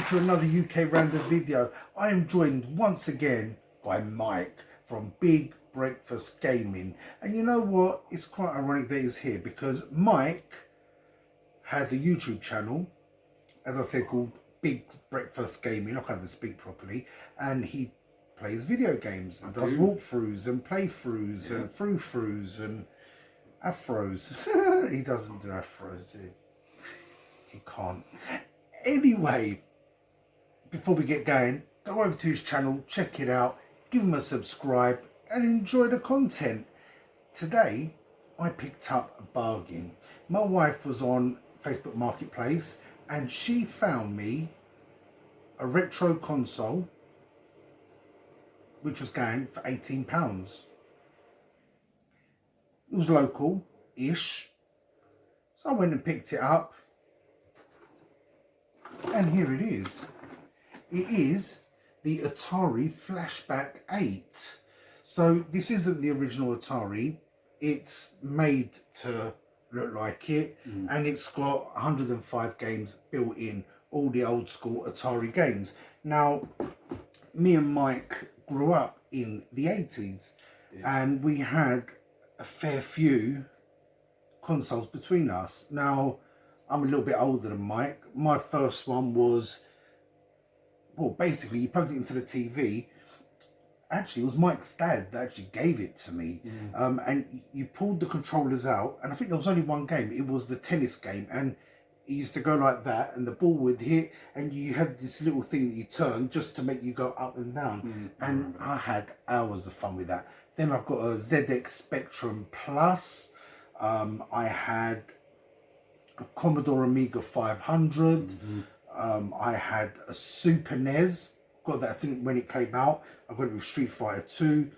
welcome to another UK random video. I am joined once again by Mike from Big Breakfast Gaming. And you know what? It's quite ironic that he's here because Mike has a YouTube channel, as I said, called Big Breakfast Gaming. I can't even speak properly. And he plays video games and does walkthroughs and playthroughs and throughs and afros. He doesn't do afros. He can't. Anyway, before we get going, go over to his channel, check it out, give him a subscribe and enjoy the content. Today, I picked up a bargain. My wife was on Facebook Marketplace and she found me a retro console which was going for £18. It was local-ish, so I went and picked it up. And here it is. It is the Atari Flashback 8. So this isn't the original Atari. It's made to look like it. And it's got 105 games built in. All the old school Atari games. Now, me and Mike grew up in the 80s. And we had a fair few consoles between us. Now, I'm a little bit older than Mike. My first one was, well, basically you plugged it into the TV. Actually, it was Mike's dad that actually gave it to me. And you pulled the controllers out, and I think there was only one game. It was the tennis game, and it used to go like that, and the ball would hit, and you had this little thing that you turned just to make you go up and down. And I had hours of fun with that. Then I've got a ZX Spectrum Plus. I had a Commodore Amiga 500. I had a Super NES. Got that thing when it came out. I got it with Street Fighter 2.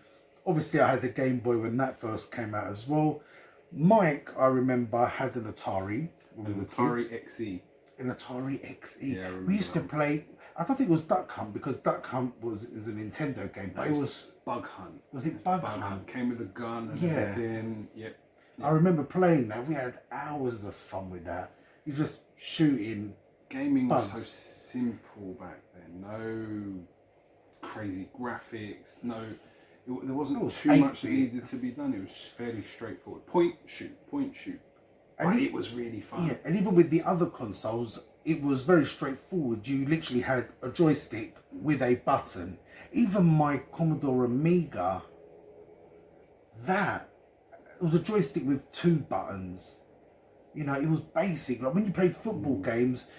Obviously, I had the Game Boy when that first came out as well. Mike, I remember, had an Atari. An Atari XE. An Atari XE. Yeah, we used to play. I don't think it was Duck Hunt because Duck Hunt is a Nintendo game, but it was Bug Hunt. Was it Bug Hunt? Came with a gun and everything. Yep. I remember playing that. We had hours of fun with that. You just shooting. Gaming bugs. was so simple back then. No crazy graphics. There wasn't too much that needed to be done. It was fairly straightforward. Point shoot. But it was really fun. Yeah, and even with the other consoles, it was very straightforward. You literally had a joystick with a button. Even my Commodore Amiga, it was a joystick with 2 buttons. You know, it was basic. Like when you played football games,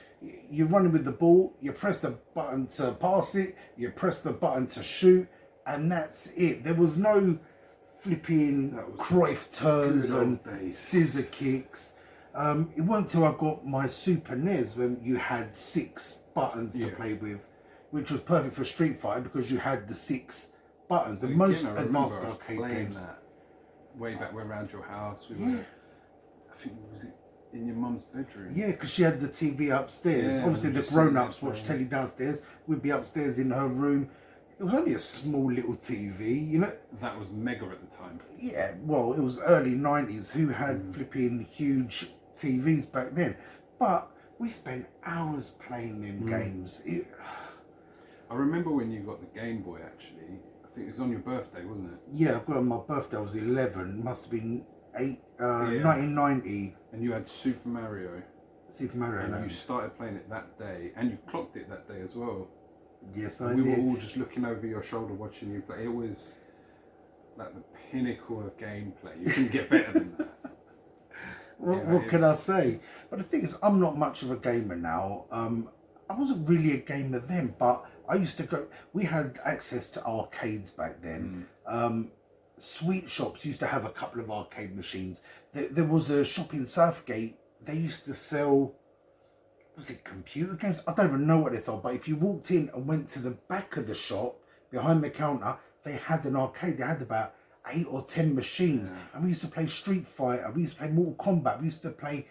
you're running with the ball, you press the button to pass it, you press the button to shoot, and that's it. There was no flipping Cruyff turns and scissor kicks. It wasn't until I got my Super NES when you had 6 buttons to play with, which was perfect for Street Fighter because you had the 6 buttons. And most advanced arcade games. That way back around your house. We were, I think, was it in your mum's bedroom? Yeah, because she had the TV upstairs. Obviously, the grown-ups watched telly downstairs. We'd be upstairs in her room. It was only a small little TV, you know. That was mega at the time. Yeah, well, it was early 90s. Who had flipping huge TVs back then? But we spent hours playing them games. I remember when you got the Game Boy, actually. I think it was on your birthday, wasn't it? Yeah, I got it on my birthday. I was 11. Must have been 1990. And you had Super Mario. And you started playing it that day, and you clocked it that day as well. Yes, I did. We were all just looking over your shoulder watching you play. It was like the pinnacle of gameplay. You couldn't get better than that. What can I say? But the thing is, I'm not much of a gamer now. I wasn't really a gamer then, but I used to go. We had access to arcades back then. Sweet shops used to have a couple of arcade machines. There was a shop in Southgate. They used to sell, was it computer games? I don't even know what they sold, but if you walked in and went to the back of the shop, behind the counter, they had an arcade. They had about 8 or 10 machines. And we used to play Street Fighter. We used to play Mortal Kombat. We used to play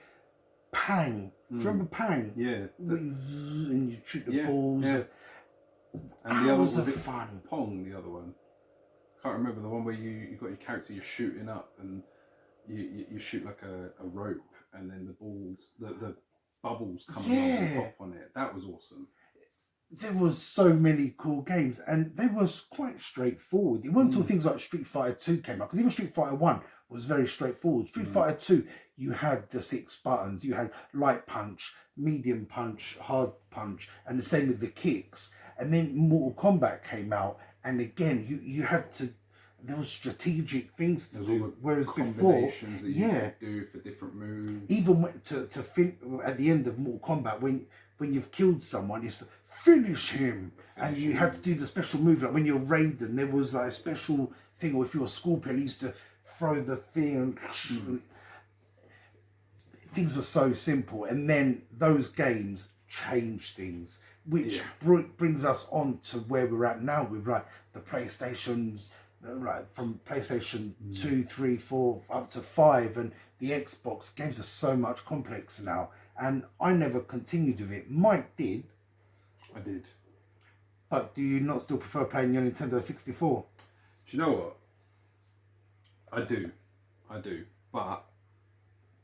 Pong. Do you remember Pong? Yeah. And you shoot the balls. Yeah. And the other was fun. Pong, the other one. I can't remember the one where you got your character, you're shooting up and you shoot like a rope and then the balls, the bubbles come along and pop on it. That was awesome. there was so many cool games, and they were quite straightforward. It wasn't until things like Street Fighter 2 came out, because even Street Fighter 1 was very straightforward. Street Fighter 2, you had the 6 buttons. You had light punch, medium punch, hard punch, and the same with the kicks. And then Mortal Kombat came out, and again, you had to, there was strategic things to do. Whereas before, that you could do for different moves. Even at the end of Mortal Kombat, when you've killed someone, it's to finish him, and you had to do the special move. Like when you're Raiden, there was like a special thing, or if you're Scorpion, you used to throw the thing. Things were so simple, and then those games changed things, which brings us on to where we're at now with like the PlayStations, right, from PlayStation 2, 3, 4 up to 5, and the Xbox. Games are so much complex now, and I never continued with it. Mike did. I did. But do you not still prefer playing your Nintendo 64? Do you know what? I do, but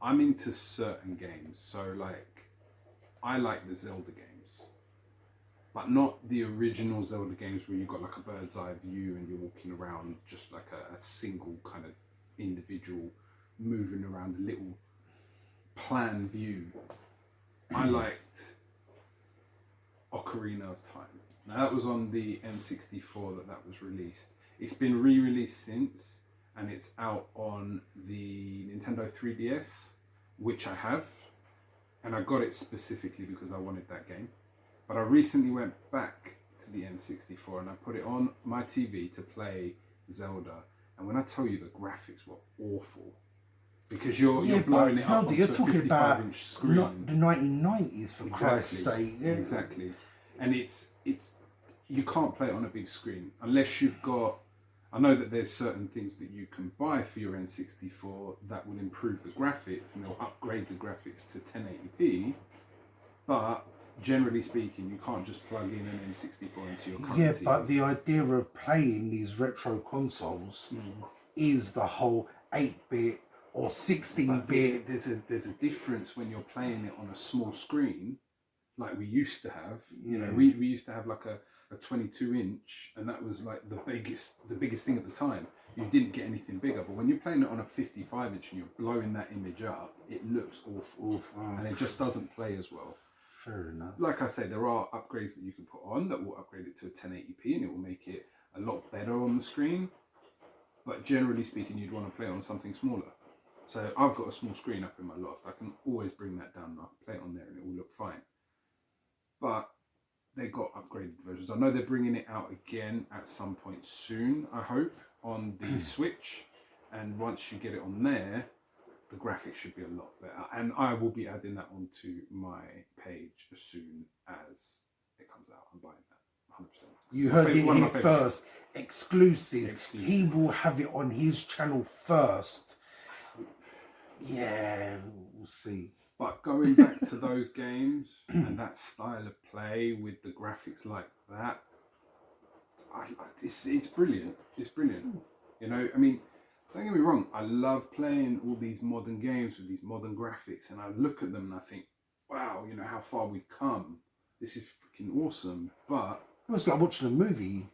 I'm into certain games. So like, I like the Zelda games, but not the original Zelda games where you've got like a bird's eye view and you're walking around just like a single kind of individual moving around a little plan view. I liked Ocarina of Time. Now that was on the N64 that was released. It's been re-released since, and it's out on the Nintendo 3DS, which I have, and I got it specifically because I wanted that game. But I recently went back to the N64 and I put it on my TV to play Zelda, and when I tell you the graphics were awful, because you're blowing it Zelda, up onto you're a talking about 55-inch screen. Not the 1990s, for Christ's sake. Yeah. Exactly, and it's you can't play it on a big screen unless you've got. I know that there's certain things that you can buy for your N64 that will improve the graphics and they'll upgrade the graphics to 1080p, but generally speaking, you can't just plug in an N64 into your current TV. But the idea of playing these retro consoles is the whole 8-bit or 16-bit. There's a difference when you're playing it on a small screen, like we used to have. You know, we used to have like a 22-inch, and that was like the biggest thing at the time. You didn't get anything bigger, but when you're playing it on a 55-inch and you're blowing that image up, it looks awful, and it just doesn't play as well. Fair enough. Like I say, there are upgrades that you can put on that will upgrade it to a 1080p, and it will make it a lot better on the screen. But generally speaking, you'd want to play it on something smaller. So I've got a small screen up in my loft. I can always bring that down and I can play it on there and it will look fine. But they got upgraded versions. I know they're bringing it out again at some point soon, I hope, on the Switch. And once you get it on there, the graphics should be a lot better. And I will be adding that onto my page as soon as it comes out. I'm buying that, 100%. You heard it here first. Exclusive. He will have it on his channel first. Yeah, we'll see. But going back to those games and that style of play with the graphics like that, it's brilliant. It's brilliant. You know, I mean, don't get me wrong, I love playing all these modern games with these modern graphics, and I look at them and I think, wow, you know, how far we've come. This is freaking awesome. But it's like watching a movie.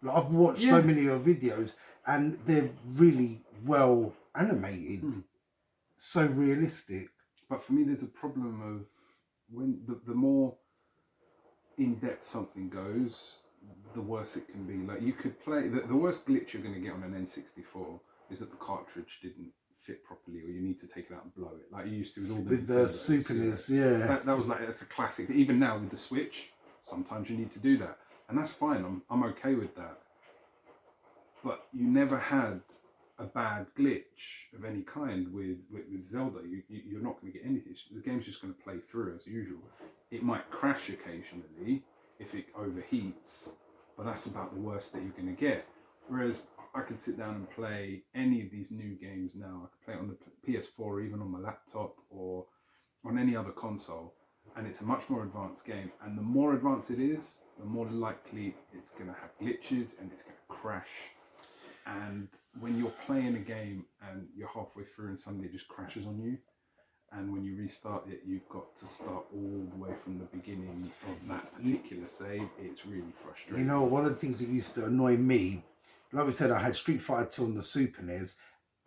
Like, I've watched so many of your videos, and they're really well animated. So realistic. But for me, there's a problem of when the more in-depth something goes, the worse it can be. Like, you could play... The worst glitch you're going to get on an N64 is that the cartridge didn't fit properly, or you need to take it out and blow it. Like you used to with all the... With the Super NES, yeah. That was like... That's a classic. Even now with the Switch, sometimes you need to do that. And that's fine. I'm okay with that. But you never had a bad glitch of any kind with Zelda. You're not going to get anything. The game's just going to play through as usual. It might crash occasionally if it overheats, but that's about the worst that you're going to get. Whereas I could sit down and play any of these new games now. I could play it on the PS4 or even on my laptop or on any other console, and it's a much more advanced game. And the more advanced it is, the more likely it's going to have glitches and it's going to crash. And when you're playing a game and you're halfway through and suddenly it just crashes on you, and when you restart it, you've got to start all the way from the beginning of that particular save. It's really frustrating. You know, one of the things that used to annoy me, like we said, I had Street Fighter 2 on the Super NES.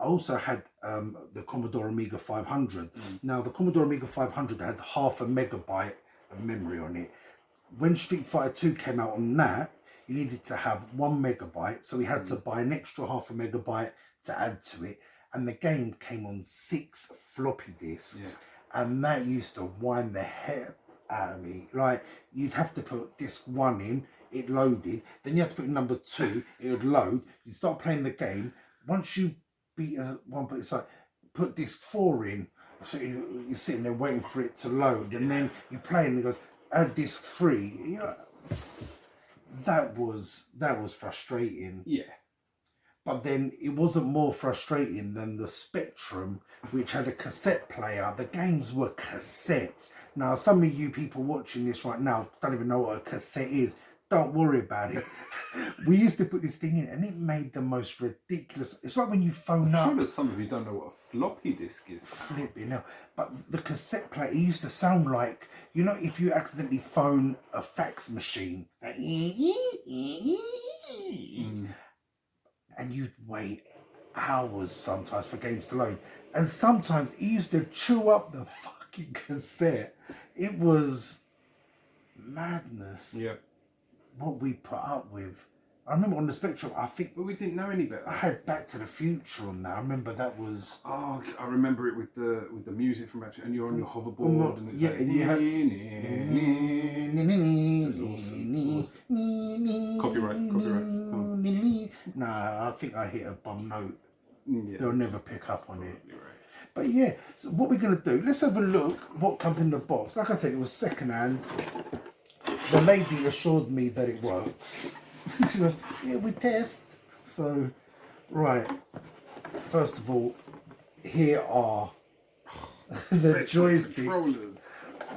I also had the Commodore Amiga 500. Now, the Commodore Amiga 500 had 0.5 megabyte of memory on it. When Street Fighter 2 came out on that, you needed to have 1 megabyte. So we had to buy an extra 0.5 megabyte to add to it. And the game came on 6 floppy disks. And that used to wind the hell out of me. Like, you'd have to put disc 1 in, it loaded. Then you have to put number 2, it would load. You start playing the game. Once you beat one, but it's like, put disc 4 in. So you're sitting there waiting for it to load. And then you play and it goes, add disc 3. You know, that was frustrating. Yeah. But then it wasn't more frustrating than the Spectrum, which had a cassette player. The games were cassettes. Now, some of you people watching this right now don't even know what a cassette is. Don't worry about it. We used to put this thing in and it made the most ridiculous... It's like when you phone up... I'm sure that some of you don't know what a floppy disk is. Flipping hell. But the cassette player, it used to sound like, you know, if you accidentally phone a fax machine, that and you'd wait hours sometimes for games to load. And sometimes it used to chew up the fucking cassette. It was madness. Yeah. What we put up with. I remember on the Spectrum, I think... But we didn't know any better. I had Back to the Future on that. I remember that was... Oh, I remember it with the music from Back to... And you're on your hoverboard and it's yeah, like... and you have... It's awesome. Copyright. Oh. Nah, I think I hit a bum note. Yeah. They'll never pick up on it. You're right. But yeah, so what we're going to do, let's have a look what comes in the box. Like I said, it was second-hand. The lady assured me that it works. She goes, yeah, we test. So, right. First of all, here are the joysticks. Controllers.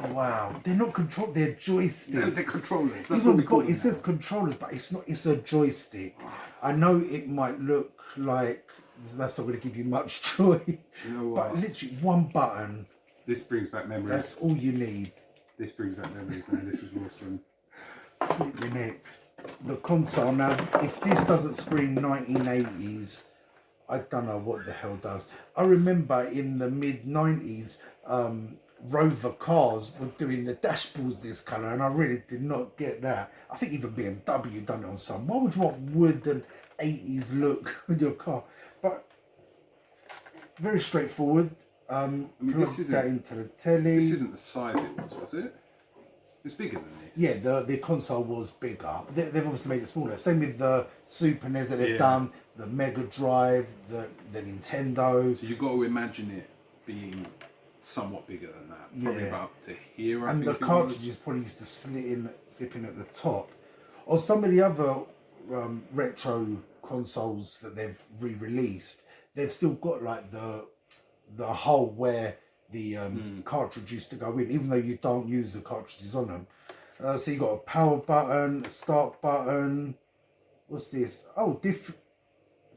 Wow, they're not they're joysticks. No, they're controllers. That's Even what we call it them. says controllers, but it's not. It's a joystick. I know it might look like that's not going to give you much joy, You know what? but literally one button. This brings back memories. That's all you need. This brings back memories, man. This was awesome. Flipping it. The console now. If this doesn't scream 1980s, I don't know what the hell does. I remember in the mid-90s, Rover cars were doing the dashboards this colour, and I really did not get that. I think even BMW done it on some. Why would you want wood and 80s look on your car? But very straightforward. Plug that into the telly. This isn't the size it was it? It's bigger than this. Yeah, the console was bigger. They've obviously made it smaller. Same with the Super NES that they've done, the Mega Drive, the Nintendo. So you've got to imagine it being somewhat bigger than that. Probably about up to here, I think. And the cartridges probably used to slip in at the top. Or some of the other retro consoles that they've re-released, they've still got like the hole where the cartridge used to go in, even though you don't use the cartridges on them. So you got a power button, a start button. What's this? Oh, is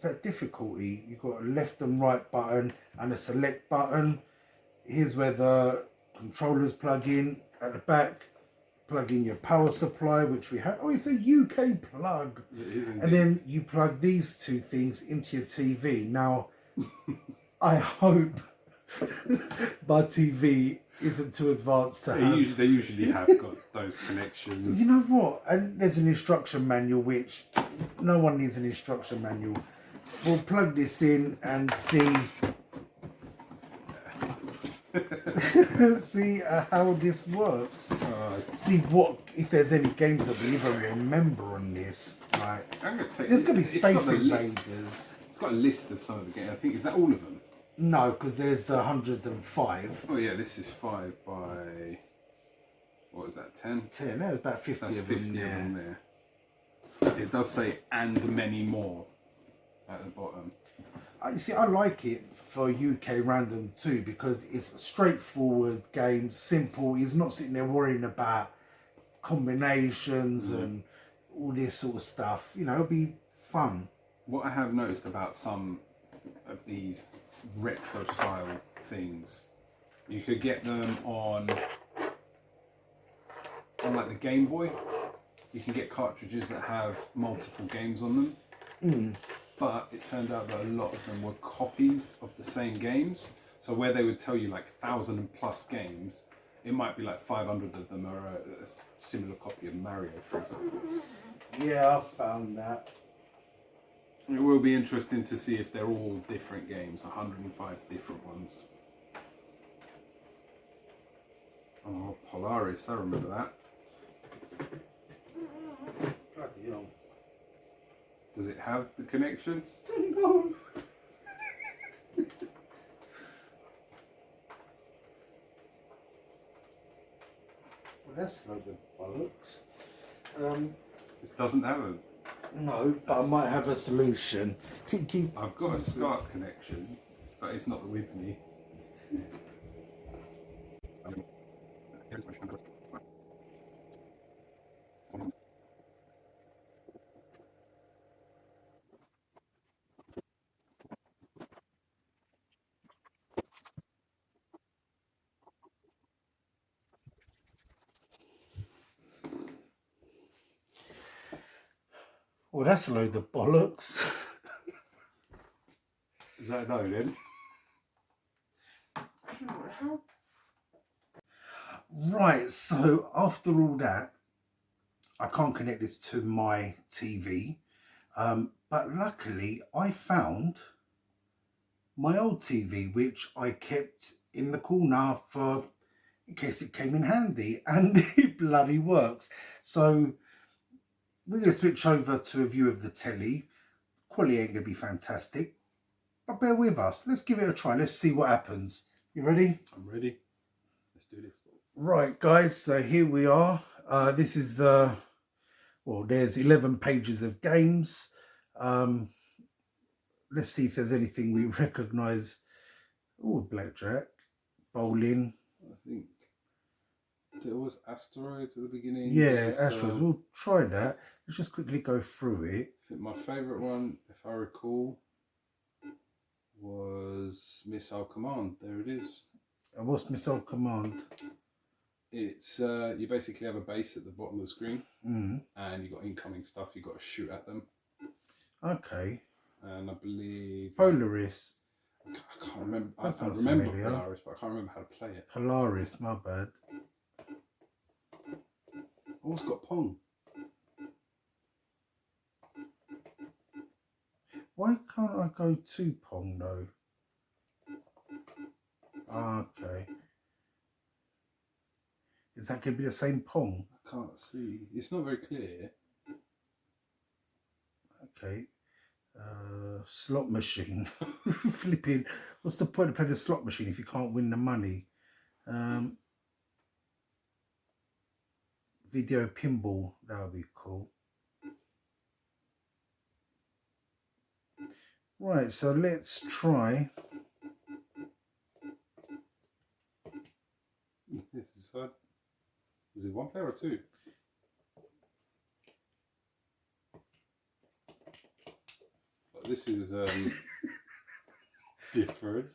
that difficulty? You've got a left and right button and a select button. Here's where the controllers plug in. At the back, plug in your power supply, which we have. Oh, it's a UK plug. It is indeed. And then you plug these two things into your TV. Now, I hope my TV isn't too advanced to have. They usually have got those connections. So you know what? And there's an instruction manual, which no one needs an instruction manual. We'll plug this in and see see how this works. See if there's any games that we even remember on this. Right. There's gonna be Space Invaders. It's got a list of some of the games. I think, is that all of them? No, because there's 105. Oh yeah, this is 5 by, what is that, 10? 10, there's about 50 That's of 50 them of there. them there. It does say, and many more at the bottom. You see, I like it for UK Random too, because it's a straightforward game, simple. He's not sitting there worrying about combinations and all this sort of stuff. You know, it'll be fun. What I have noticed about some of these retro style things You could get them on like the Game Boy. You can get cartridges that have multiple games on them. But it turned out that a lot of them were copies of the same games. So where they would tell you like 1,000+ games, it might be like 500 of them are a similar copy of Mario, for example. Yeah, I found that. It will be interesting to see if they're all different games, 105 different ones. Oh, Polaris, I remember that. Bloody hell. Does it have the connections? No. Well, that's a load of bollocks. It doesn't have them. No, but I might have a solution. I've got a SCART connection, but it's not with me. Well, that's a load of bollocks. Is that a no then? Right, so after all that, I can't connect this to my TV. But luckily, I found my old TV, which I kept in the corner in case it came in handy, and it bloody works. So we're going to switch over to a view of the telly. Quality ain't going to be fantastic, but bear with us. Let's give it a try. Let's see what happens. You ready? I'm ready. Let's do this. Right, guys, so here we are. This is there's 11 pages of games. Let's see if there's anything we recognise. Oh, blackjack, bowling. I think there was asteroids at the beginning. Yeah, asteroids. We'll try that. Let's just quickly go through it. I think my favourite one, if I recall, was Missile Command. There it is. And what's Missile Command? It's you basically have a base at the bottom of the screen, and you got incoming stuff. You got to shoot at them. Okay. And I believe Polaris. I can't remember. I That sounds remember familiar. Polaris, but I can't remember how to play it. Polaris. My bad. Oh, it's got Pong. Why can't I go to Pong though? Okay. Is that going to be the same Pong? I can't see. It's not very clear. Okay. Slot machine. Flipping. What's the point of playing a slot machine if you can't win the money? Video pinball. That would be cool. Right, so let's try. This is fun. Is it one player or two? But this is different.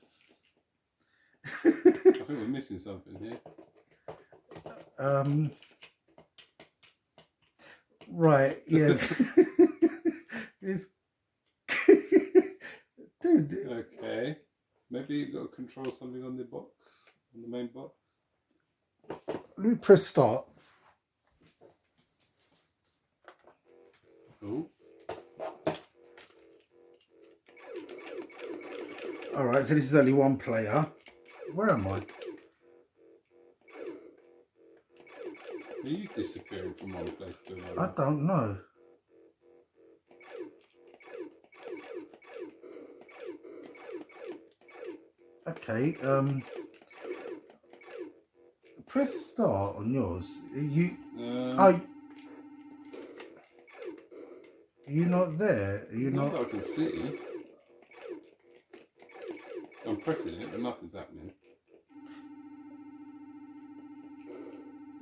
I think we're missing something here. Right, yeah. It's dude. Okay. Maybe you got to control something on the box, on the main box. Let me press start. Oh. All right, so this is only one player. Where am I? Are you disappearing from one place to another? I don't know. Okay, press start on yours. Are you not there? Are you not not? that I can see. I'm pressing it, but nothing's happening.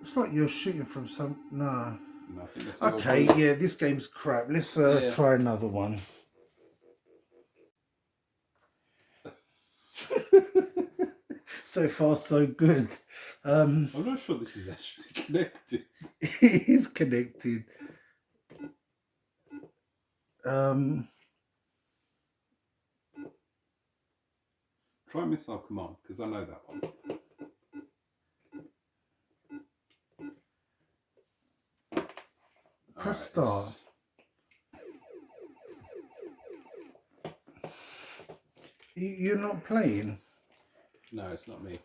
It's like you're shooting from some. No. No, I think that's Okay, yeah, this game's crap. Let's try another one. So far, so good. I'm not sure this is actually connected. It is connected. Try Missile Command, because I know that one. Press start. You're not playing? No, it's not me.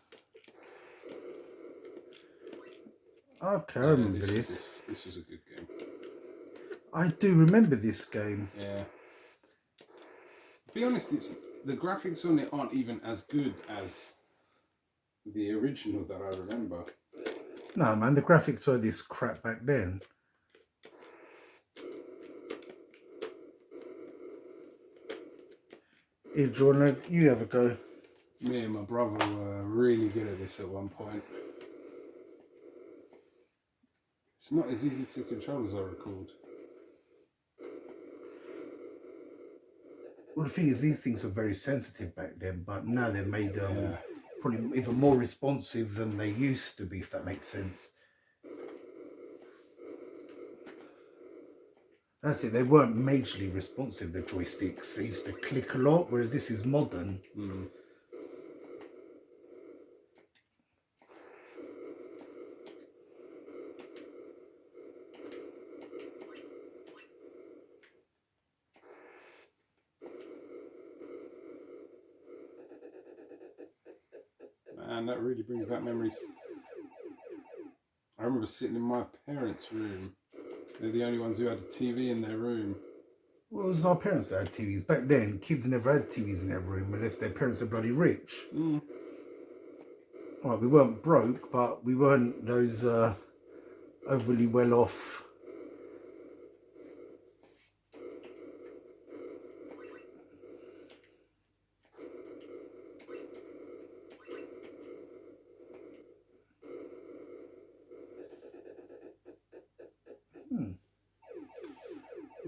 Okay, I remember this. This was a good game. I do remember this game. Yeah. To be honest, the graphics on it aren't even as good as the original that I remember. No, man, the graphics were this crap back then. Here, Jordan, you have a go. Me and my brother were really good at this at one point. It's not as easy to control as I recalled. Well, the thing is, these things were very sensitive back then, but now they're made probably even more responsive than they used to be, if that makes sense. That's it, they weren't majorly responsive, the joysticks. They used to click a lot, whereas this is modern. Mm. Man, that really brings back memories. I remember sitting in my parents' room. They're the only ones who had a TV in their room. Well, it was our parents that had TVs. Back then, kids never had TVs in their room unless their parents were bloody rich. Mm. Well, we weren't broke, but we weren't those overly well off.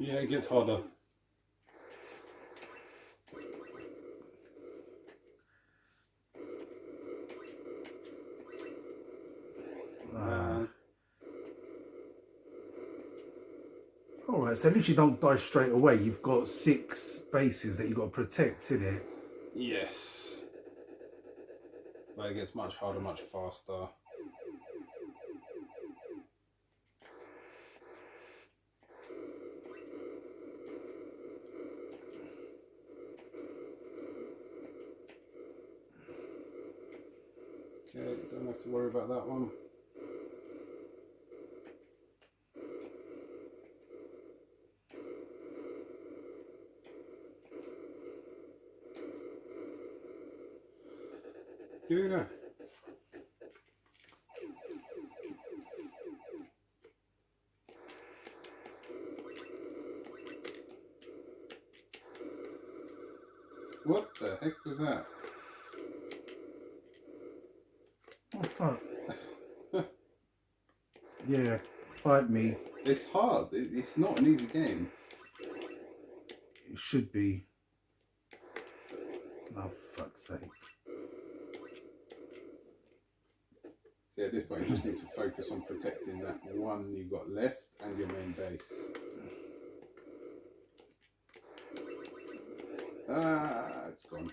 Yeah, it gets harder. Alright, so at least you don't die straight away. You've got 6 bases that you've got to protect, innit? Yes. But it gets much harder, much faster. Okay, don't have to worry about that one. Give it a go. What the heck was that? Oh, fuck. Yeah, bite me. It's hard. It's not an easy game. It should be. Oh, fuck's sake. See, at this point, you just need to focus on protecting that one you got left and your main base. Ah, it's gone.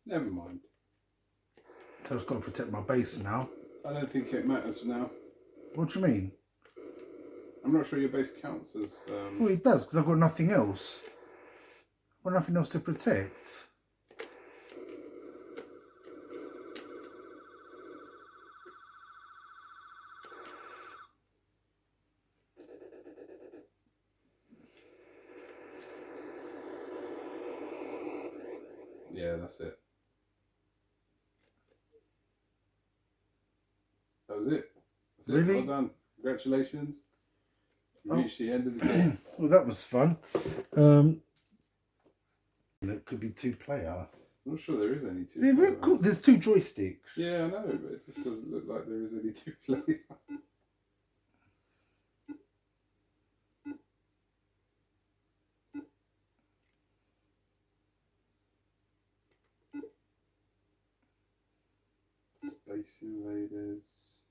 Never mind. So I've got to protect my base now. I don't think it matters now. What do you mean? I'm not sure your base counts as... Well, it does, because I've got nothing else. I've got nothing else to protect. Yeah, that's it. That was it. That's Really? Well done. Congratulations. You reached the end of the game. Well, that was fun. That could be 2-player. I'm not sure there is any two. Very cool. There's 2 joysticks. Yeah, I know, but it just doesn't look like there is any 2-player. Space Invaders.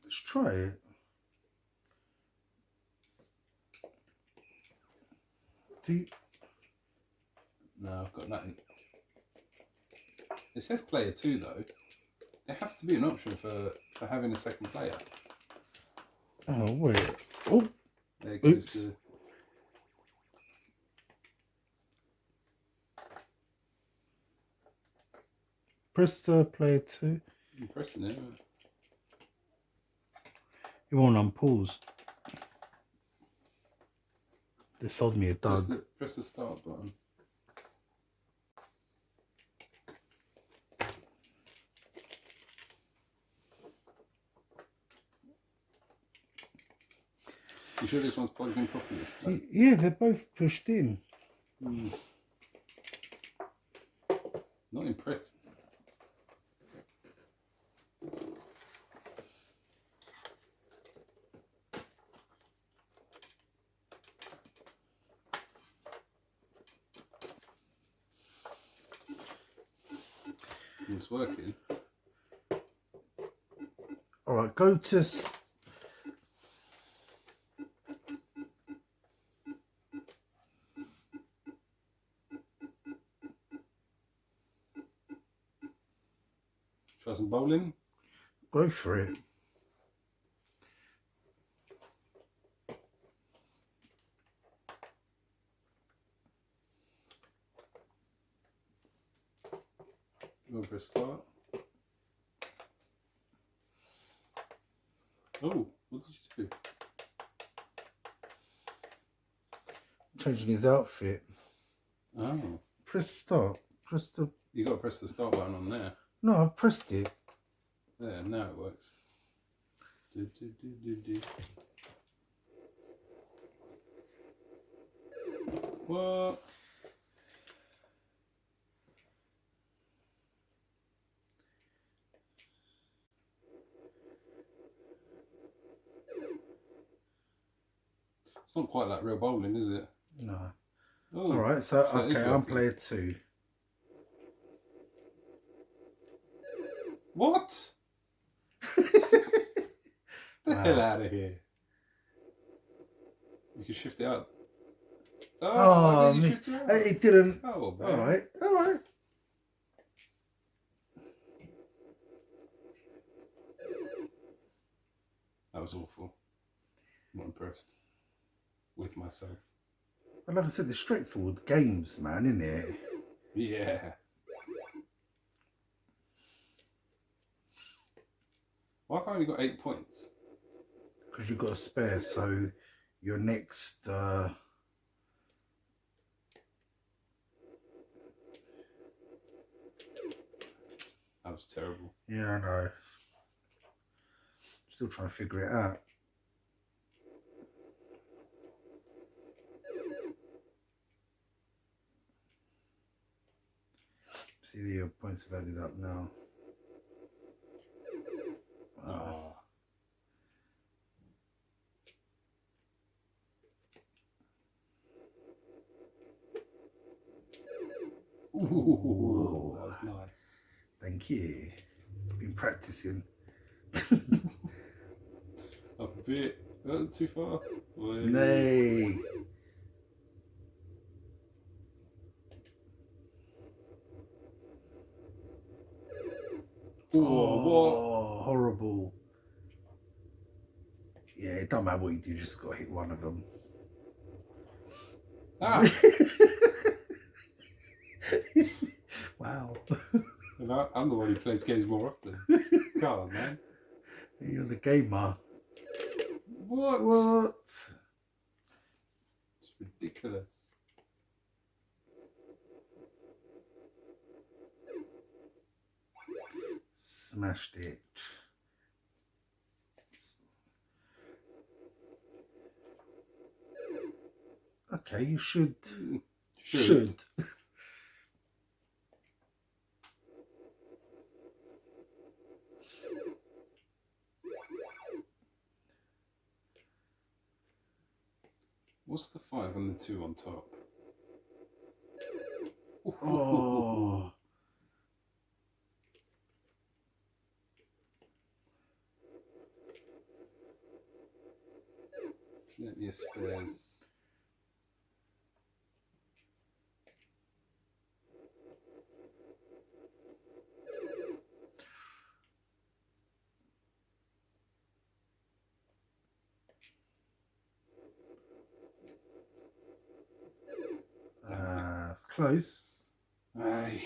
Let's try it. No, I've got nothing. It says player 2 though. There has to be an option for having a second player. Oh, wait. Oh, there goes oops. the... Press the player 2. I'm pressing it. You won't unpause. They sold me a dog. Press the start button. You sure this one's plugged in properly? Like, yeah, they're both pushed in. Not impressed. It's working. All right, go to... Try some bowling. Go for it. Go for a start. Oh, what did you do? Changing his outfit. Oh. Press start. Press the... You got to press the start button on there. No, I've pressed it. There, now it works. Do. What? It's not quite like real bowling, is it? No. Oh, all right, so okay, I'm player 2. What? The hell out of here. You can shift it up. Oh, did you shift it up? It didn't. Oh, man. All right. That was awful. I'm not impressed with myself. And like I said, they're straightforward games, man, isn't it? Yeah. Why have I only got 8 points? Because you've got a spare, so your next... That was terrible. Yeah, I know. Still trying to figure it out. See, the points have added up now. Oh. Ooh, that was nice. Thank you. Been practicing. Up a bit. Too far? Nay. Oh, what? Horrible. Yeah, it don't matter what you do, you just got to hit one of them. Ah! Wow. And I'm the one who plays games more often. Come on, man. You're the gamer. What? What? It's ridiculous. Smashed it. Okay, you should. Should. What's the 5 and the 2 on top? Oh. Plenty of spares. It's close. Aye.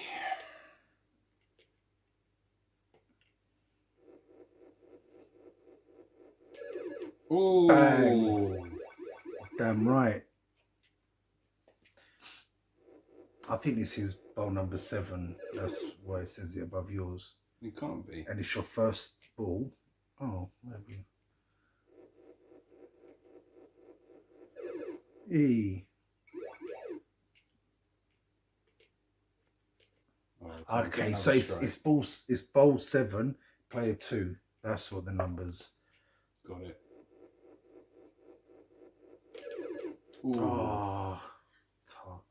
Oh, Bang. Damn right. I think this is bowl number 7. That's why it says it above yours. It can't be. And it's your first ball. Oh, maybe. E. Oh, okay, so it's bowl 7, player 2. That's what the numbers. Got it. Ooh. Oh, tart.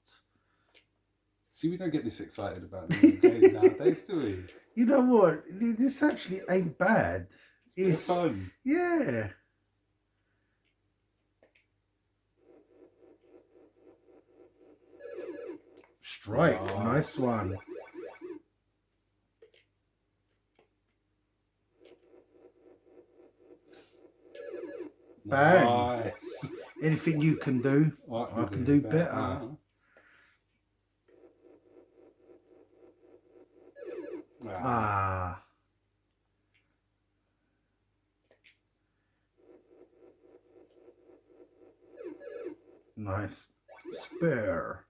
See, we don't get this excited about the game nowadays, do we? You know what? This actually ain't bad. It's fun. Yeah. Strike. Nice one. Bang. Nice. Anything you can do, I can do better. Ah. Nice. Spare.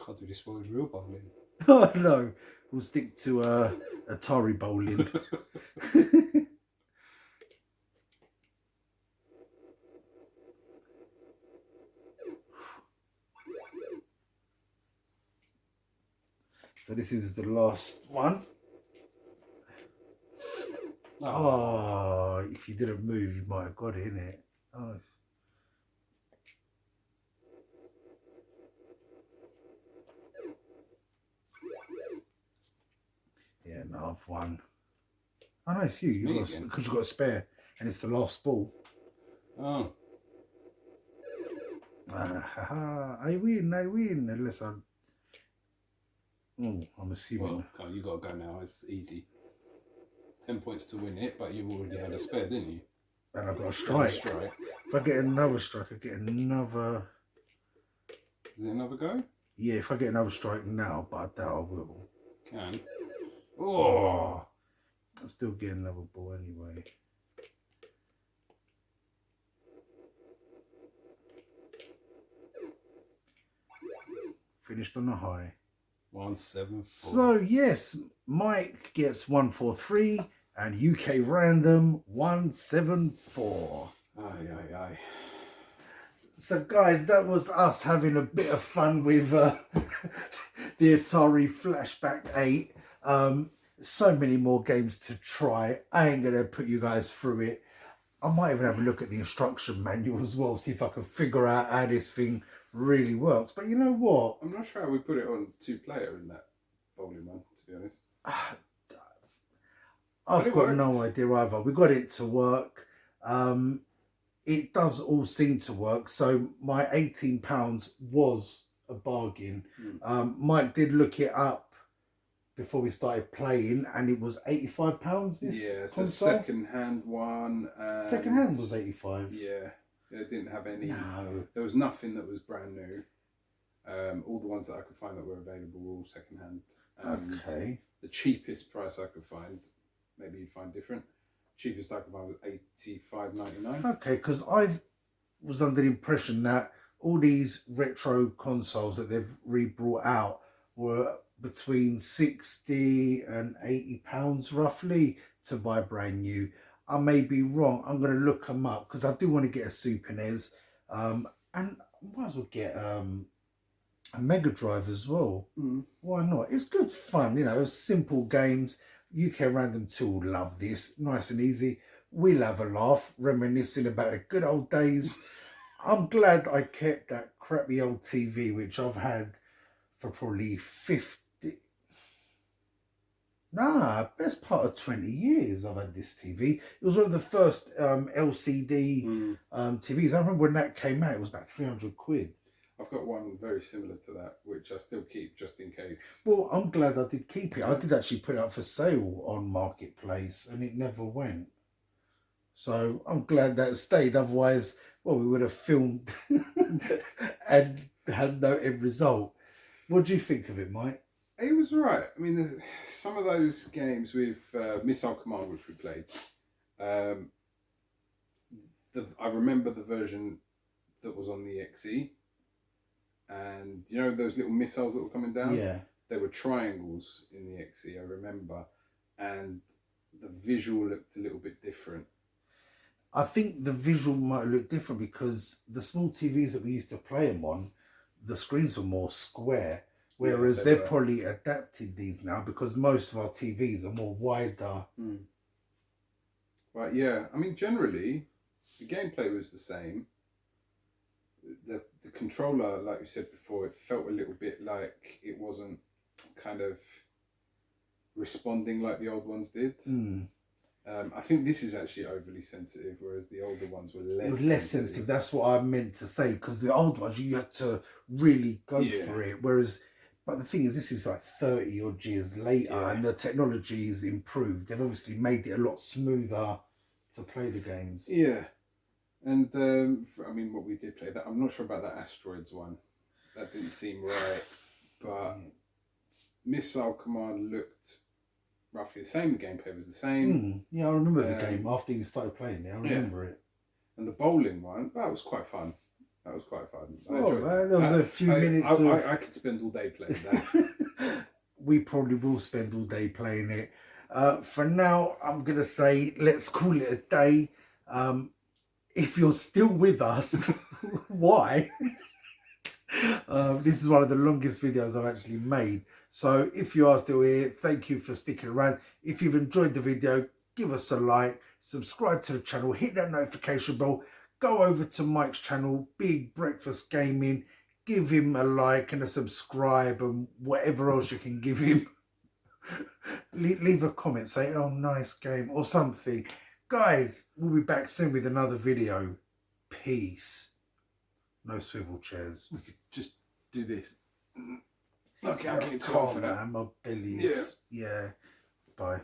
Can't do this with real bowling. Oh no, we'll stick to Atari bowling. So this is the last one. Oh, if you didn't move, you might have got it, innit? Oh. Yeah, no, I've won. Oh no, it's you. Because you've got a spare, and it's the last ball. Oh. I win, unless I'm... I'm assuming... Well, you got to go now. It's easy. 10 points to win it, but you already had a spare, didn't you? And I've got a strike. If I get another strike, I get another... Is it another go? Yeah, if I get another strike now, but I doubt I will. Can. Oh! I'll still get another ball anyway. Finished on a high. 174. So yes, Mike gets 143 and UK random 174. Aye. So guys, that was us having a bit of fun with the Atari Flashback 8. So many more games to try. I ain't gonna put you guys through it. I might even have a look at the instruction manual as well, see if I can figure out how this thing really works. But you know what? I'm not sure how we put it on 2-player in that bowling one, to be honest. I've got no idea either. We got it to work. It does all seem to work. So my £18 was a bargain. Mike did look it up before we started playing, and it was £85. This it's console. a second-hand one. Second-hand was 85. Yeah, it didn't have any. No. There was nothing that was brand new. All the ones that I could find that were available were all second-hand. Okay. The cheapest price I could find, maybe you'd find different. Cheapest I could find was $85.99. Okay, because I was under the impression that all these retro consoles that they've re-brought out were between £60 and £80 roughly to buy brand new. I may be wrong. I'm going to look them up because I do want to get a Super NES, and I might as well get a Mega Drive as well. Why not? It's good fun, you know, simple games. UK Random 2 will love this. Nice and easy. We'll have a laugh, reminiscing about the good old days. I'm glad I kept that crappy old TV, which I've had for probably 50... Nah, best part of 20 years I've had this TV. It was one of the first LCD TVs. I remember when that came out, it was about 300 quid. I've got one very similar to that, which I still keep just in case. Well, I'm glad I did keep it. I did actually put it up for sale on Marketplace and it never went. So I'm glad that stayed. Otherwise, well, we would have filmed and had no end result. What do you think of it, Mike? It was right. I mean, some of those games with Missile Command, which we played, I remember the version that was on the XE. And you know those little missiles that were coming down? Yeah. They were triangles in the XE, I remember. And the visual looked a little bit different. I think the visual might look different because the small TVs that we used to play them on, the screens were more square. Whereas they've probably adapted these now because most of our TVs are more wider. Right, yeah. I mean, generally, the gameplay was the same. The controller, like you said before, it felt a little bit like it wasn't kind of responding like the old ones did. I think this is actually overly sensitive, whereas the older ones were less. It was less sensitive. That's what I meant to say, because the old ones you had to really go for it. Whereas, but the thing is, this is like 30 odd years later, and the technology is improved. They've obviously made it a lot smoother to play the games. Yeah, and I mean, what we did play that, I'm not sure about that Asteroids one. That didn't seem right, but Missile Command looked roughly the same. The gameplay was the same. Yeah, I remember the game after you started playing it. I remember it. And the bowling one, that was quite fun. That was quite fun. There was a few minutes. I could spend all day playing that. We probably will spend all day playing it. For now, I'm going to say let's call it a day. If you're still with us, why? This is one of the longest videos I've actually made. So if you are still here, thank you for sticking around. If you've enjoyed the video, give us a like, subscribe to the channel, hit that notification bell, go over to Mike's channel, Big Breakfast Gaming, give him a like and a subscribe and whatever else you can give him. Leave a comment, say, oh, nice game or something. Guys, we'll be back soon with another video. Peace. No swivel chairs. We could just do this. Okay, I'm getting too off, man. My belly is... Yeah. Bye.